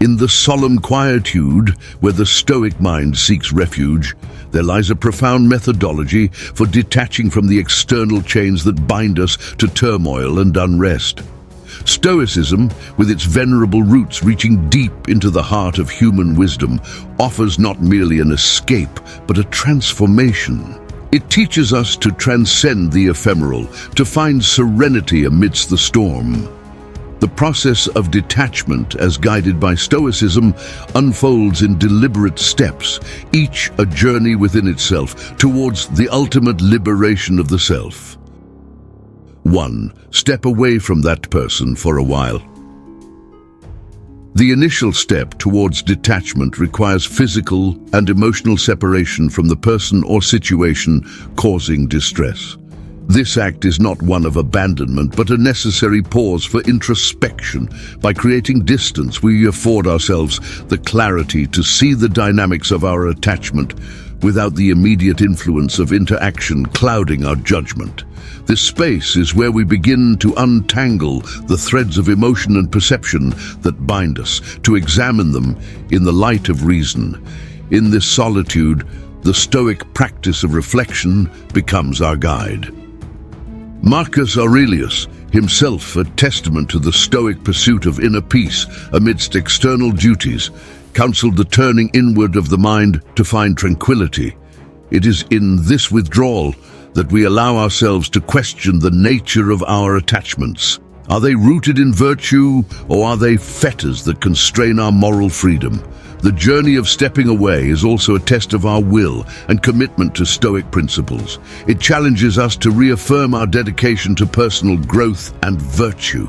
In the solemn quietude where the Stoic mind seeks refuge, there lies a profound methodology for detaching from the external chains that bind us to turmoil and unrest. Stoicism, with its venerable roots reaching deep into the heart of human wisdom, offers not merely an escape, but a transformation. It teaches us to transcend the ephemeral, to find serenity amidst the storm. The process of detachment, as guided by Stoicism, unfolds in deliberate steps, each a journey within itself towards the ultimate liberation of the self. 1. Step away from that person for a while. The initial step towards detachment requires physical and emotional separation from the person or situation causing distress. This act is not one of abandonment, but a necessary pause for introspection. By creating distance, we afford ourselves the clarity to see the dynamics of our attachment without the immediate influence of interaction clouding our judgment. This space is where we begin to untangle the threads of emotion and perception that bind us, to examine them in the light of reason. In this solitude, the Stoic practice of reflection becomes our guide. Marcus Aurelius, himself a testament to the Stoic pursuit of inner peace amidst external duties, counseled the turning inward of the mind to find tranquility. It is in this withdrawal that we allow ourselves to question the nature of our attachments. Are they rooted in virtue, or are they fetters that constrain our moral freedom? The journey of stepping away is also a test of our will and commitment to Stoic principles. It challenges us to reaffirm our dedication to personal growth and virtue.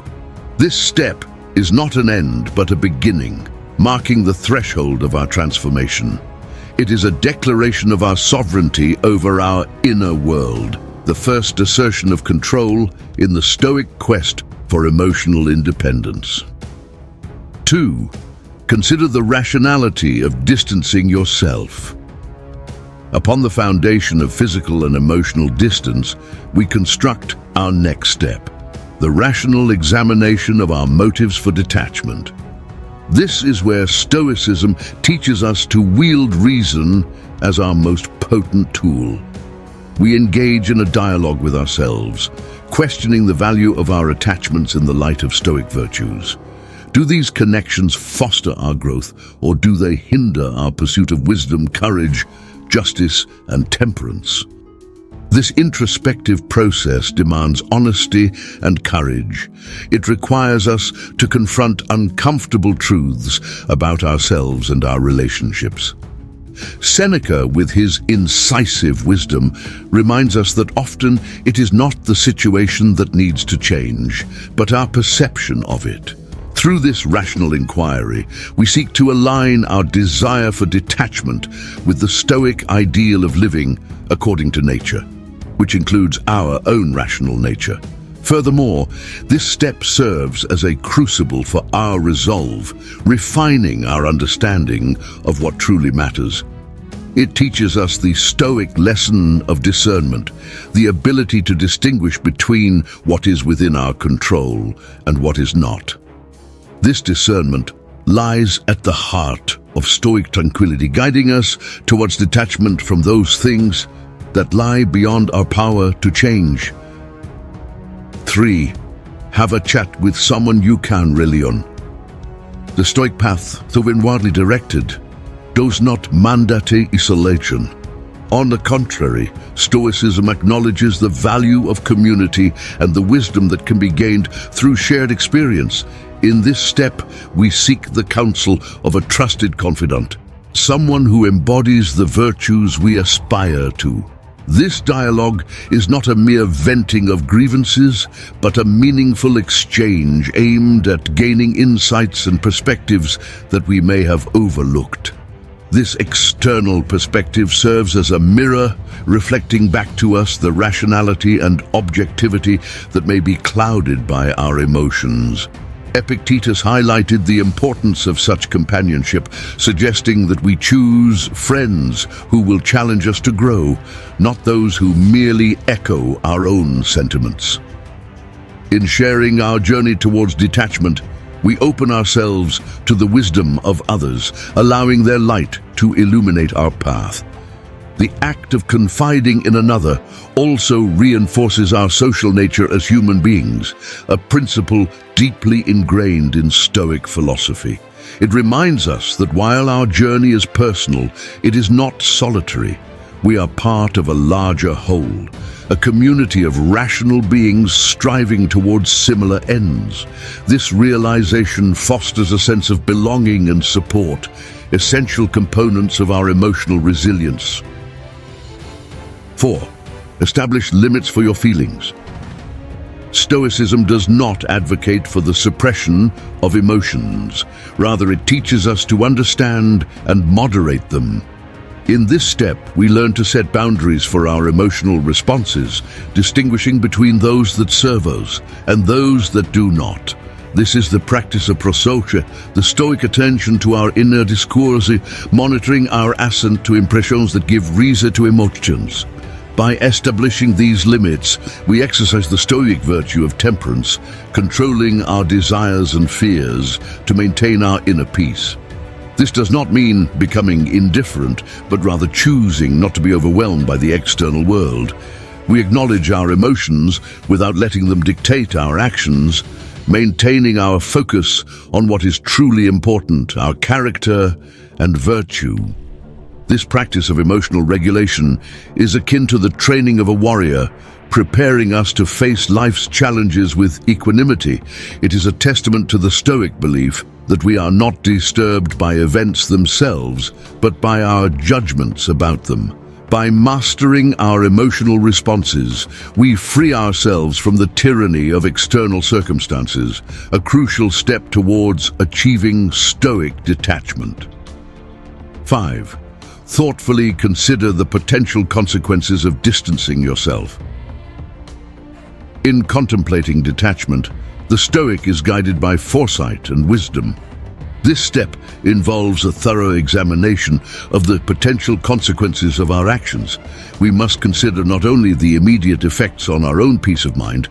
This step is not an end, but a beginning, marking the threshold of our transformation. It is a declaration of our sovereignty over our inner world, the first assertion of control in the Stoic quest for emotional independence. 2. Consider the rationality of distancing yourself. Upon the foundation of physical and emotional distance, we construct our next step, the rational examination of our motives for detachment. This is where Stoicism teaches us to wield reason as our most potent tool. We engage in a dialogue with ourselves, questioning the value of our attachments in the light of Stoic virtues. Do these connections foster our growth, or do they hinder our pursuit of wisdom, courage, justice, and temperance? This introspective process demands honesty and courage. It requires us to confront uncomfortable truths about ourselves and our relationships. Seneca, with his incisive wisdom, reminds us that often it is not the situation that needs to change, but our perception of it. Through this rational inquiry, we seek to align our desire for detachment with the Stoic ideal of living according to nature, which includes our own rational nature. Furthermore, this step serves as a crucible for our resolve, refining our understanding of what truly matters. It teaches us the Stoic lesson of discernment, the ability to distinguish between what is within our control and what is not. This discernment lies at the heart of Stoic tranquility, guiding us towards detachment from those things that lie beyond our power to change. 3. Have a chat with someone you can rely on. The Stoic path, though inwardly directed, does not mandate isolation. On the contrary, Stoicism acknowledges the value of community and the wisdom that can be gained through shared experience. In this step, we seek the counsel of a trusted confidant, someone who embodies the virtues we aspire to. This dialogue is not a mere venting of grievances, but a meaningful exchange aimed at gaining insights and perspectives that we may have overlooked. This external perspective serves as a mirror, reflecting back to us the rationality and objectivity that may be clouded by our emotions. Epictetus highlighted the importance of such companionship, suggesting that we choose friends who will challenge us to grow, not those who merely echo our own sentiments. In sharing our journey towards detachment, We open ourselves to the wisdom of others, allowing their light to illuminate our path. The act of confiding in another also reinforces our social nature as human beings, a principle deeply ingrained in Stoic philosophy. It reminds us that while our journey is personal, it is not solitary. We are part of a larger whole, a community of rational beings striving towards similar ends. This realization fosters a sense of belonging and support, essential components of our emotional resilience. 4. Establish limits for your feelings. Stoicism does not advocate for the suppression of emotions. Rather, it teaches us to understand and moderate them. In this step, we learn to set boundaries for our emotional responses, distinguishing between those that serve us and those that do not. This is the practice of prosocia, the Stoic attention to our inner discourse, monitoring our assent to impressions that give reason to emotions. By establishing these limits, we exercise the Stoic virtue of temperance, controlling our desires and fears to maintain our inner peace. This does not mean becoming indifferent, but rather choosing not to be overwhelmed by the external world. We acknowledge our emotions without letting them dictate our actions, maintaining our focus on what is truly important, our character and virtue. This practice of emotional regulation is akin to the training of a warrior, preparing us to face life's challenges with equanimity. It is a testament to the Stoic belief that we are not disturbed by events themselves, but by our judgments about them. By mastering our emotional responses, we free ourselves from the tyranny of external circumstances, a crucial step towards achieving Stoic detachment. 5. Thoughtfully consider the potential consequences of distancing yourself. In contemplating detachment, the Stoic is guided by foresight and wisdom. This step involves a thorough examination of the potential consequences of our actions. We must consider not only the immediate effects on our own peace of mind,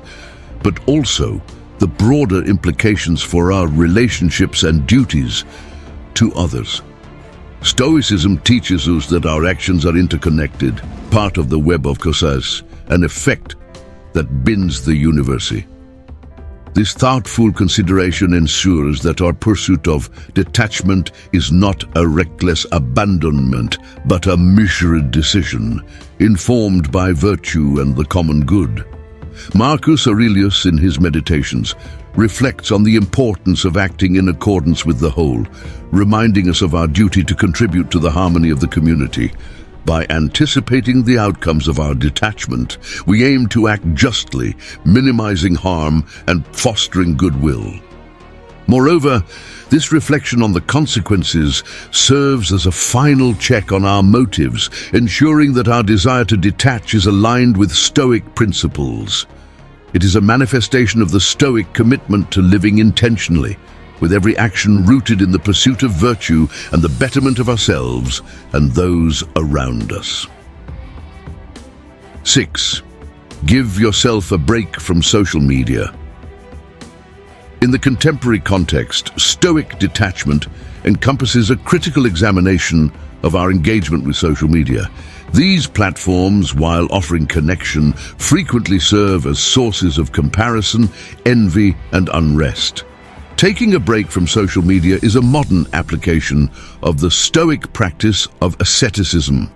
but also the broader implications for our relationships and duties to others. Stoicism teaches us that our actions are interconnected, part of the web of causas, an effect that binds the universe. This thoughtful consideration ensures that our pursuit of detachment is not a reckless abandonment, but a measured decision, informed by virtue and the common good. Marcus Aurelius, in his Meditations, reflects on the importance of acting in accordance with the whole, reminding us of our duty to contribute to the harmony of the community. By anticipating the outcomes of our detachment, we aim to act justly, minimizing harm and fostering goodwill. Moreover, this reflection on the consequences serves as a final check on our motives, ensuring that our desire to detach is aligned with Stoic principles. It is a manifestation of the Stoic commitment to living intentionally, with every action rooted in the pursuit of virtue and the betterment of ourselves and those around us. 6. Give yourself a break from social media. In the contemporary context, Stoic detachment encompasses a critical examination of our engagement with social media. These platforms, while offering connection, frequently serve as sources of comparison, envy, and unrest. Taking a break from social media is a modern application of the Stoic practice of asceticism,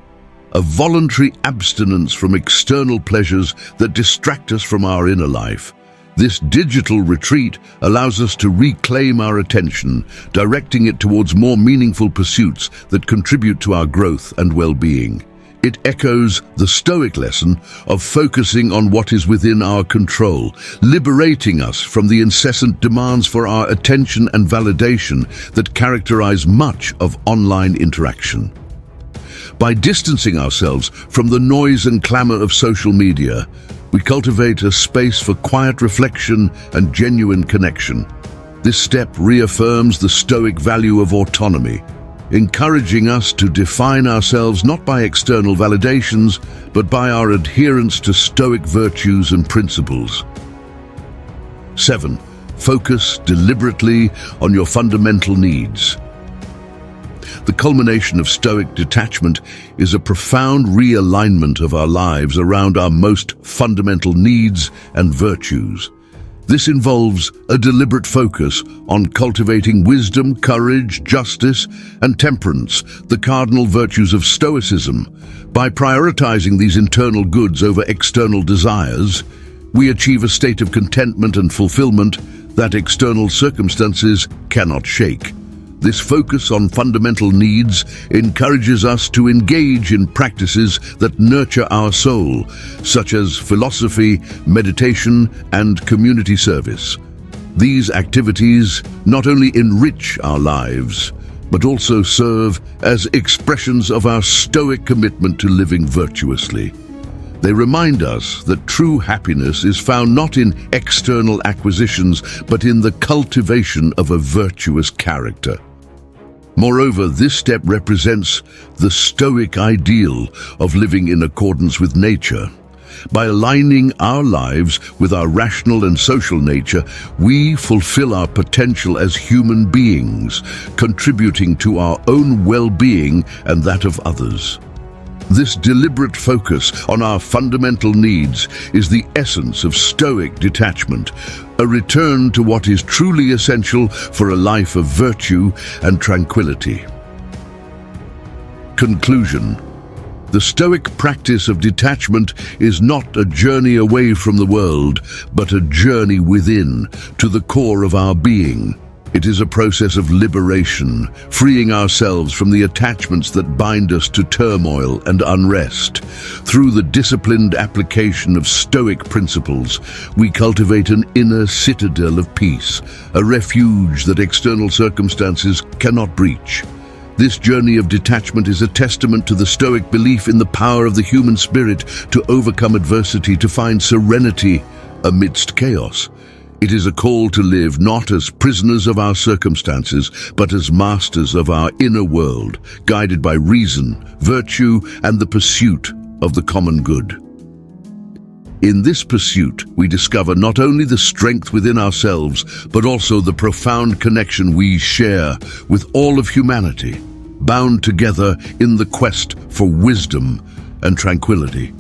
a voluntary abstinence from external pleasures that distract us from our inner life. This digital retreat allows us to reclaim our attention, directing it towards more meaningful pursuits that contribute to our growth and well-being. It echoes the Stoic lesson of focusing on what is within our control, liberating us from the incessant demands for our attention and validation that characterize much of online interaction. By distancing ourselves from the noise and clamor of social media, we cultivate a space for quiet reflection and genuine connection. This step reaffirms the Stoic value of autonomy, encouraging us to define ourselves not by external validations, but by our adherence to Stoic virtues and principles. 7. Focus deliberately on your fundamental needs. The culmination of Stoic detachment is a profound realignment of our lives around our most fundamental needs and virtues. This involves a deliberate focus on cultivating wisdom, courage, justice, and temperance, the cardinal virtues of Stoicism. By prioritizing these internal goods over external desires, we achieve a state of contentment and fulfillment that external circumstances cannot shake. This focus on fundamental needs encourages us to engage in practices that nurture our soul, such as philosophy, meditation, and community service. These activities not only enrich our lives, but also serve as expressions of our Stoic commitment to living virtuously. They remind us that true happiness is found not in external acquisitions, but in the cultivation of a virtuous character. Moreover, this step represents the Stoic ideal of living in accordance with nature. By aligning our lives with our rational and social nature, we fulfill our potential as human beings, contributing to our own well-being and that of others. This deliberate focus on our fundamental needs is the essence of Stoic detachment, a return to what is truly essential for a life of virtue and tranquility. Conclusion. The Stoic practice of detachment is not a journey away from the world, but a journey within, to the core of our being. It is a process of liberation, freeing ourselves from the attachments that bind us to turmoil and unrest. Through the disciplined application of Stoic principles, we cultivate an inner citadel of peace, a refuge that external circumstances cannot breach. This journey of detachment is a testament to the Stoic belief in the power of the human spirit to overcome adversity, to find serenity amidst chaos. It is a call to live not as prisoners of our circumstances, but as masters of our inner world, guided by reason, virtue, and the pursuit of the common good. In this pursuit, we discover not only the strength within ourselves, but also the profound connection we share with all of humanity, bound together in the quest for wisdom and tranquility.